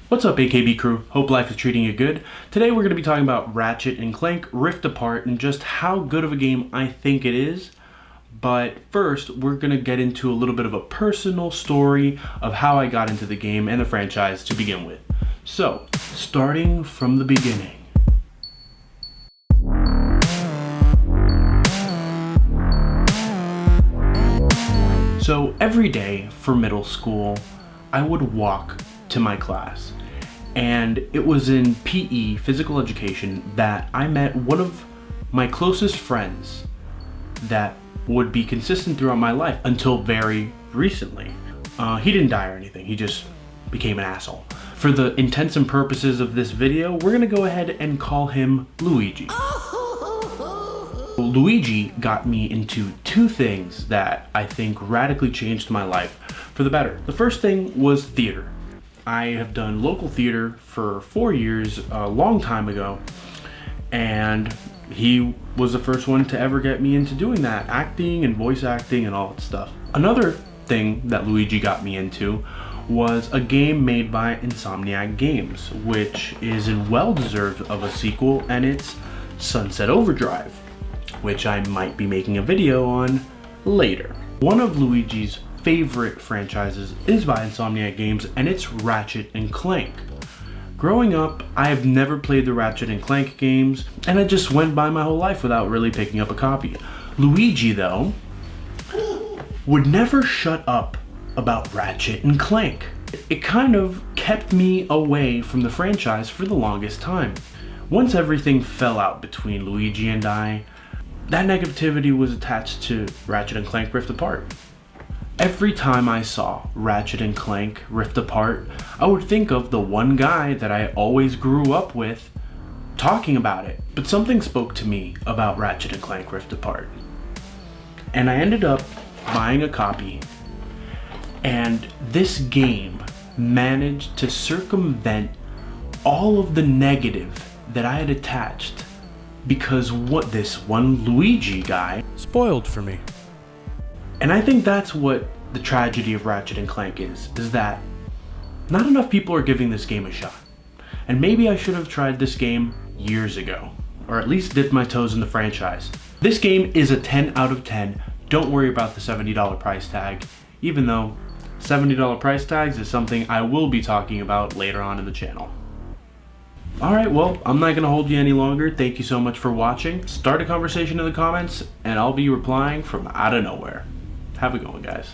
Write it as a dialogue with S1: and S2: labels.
S1: What's up, AKB Crew? Hope life is treating you good. Today we're going to be talking about Ratchet and Clank Rift Apart and just how good of a game I think it is. But first, we're going to get into a little bit of a personal story of how I got into the game and the franchise to begin with. So, starting from the beginning. So every day for middle school, I would walk to my class. And it was in PE, physical education, that I met one of my closest friends that would be consistent throughout my life until very recently. He didn't die or anything, he just became an asshole. For the intents and purposes of this video, we're gonna go ahead and call him Luigi. Luigi got me into two things that I think radically changed my life for the better. The first thing was theater. I have done local theater for 4 years, a long time ago, and he was the first one to ever get me into doing that, acting and voice acting and all that stuff. Another thing that Luigi got me into was a game made by Insomniac Games, which is well-deserved of a sequel, and it's Sunset Overdrive, which I might be making a video on later. One of Luigi's favorite franchises is by Insomniac Games, and it's Ratchet and Clank. Growing up, I have never played the Ratchet and Clank games, and I just went by my whole life without really picking up a copy. Luigi, though, would never shut up about Ratchet and Clank. It kind of kept me away from the franchise for the longest time. Once everything fell out between Luigi and I, that negativity was attached to Ratchet and Clank Rift Apart. Every time I saw Ratchet and Clank Rift Apart, I would think of the one guy that I always grew up with talking about it. But something spoke to me about Ratchet and Clank Rift Apart. And I ended up buying a copy, and this game managed to circumvent all of the negative that I had attached because what this one Luigi guy spoiled for me. And I think that's what the tragedy of Ratchet and Clank is that not enough people are giving this game a shot. And maybe I should have tried this game years ago, or at least dipped my toes in the franchise. This game is a 10 out of 10. Don't worry about the $70 price tag, even though $70 price tags is something I will be talking about later on in the channel. Alright, well, I'm not going to hold you any longer. Thank you so much for watching. Start a conversation in the comments, and I'll be replying from out of nowhere. Have a good one, guys.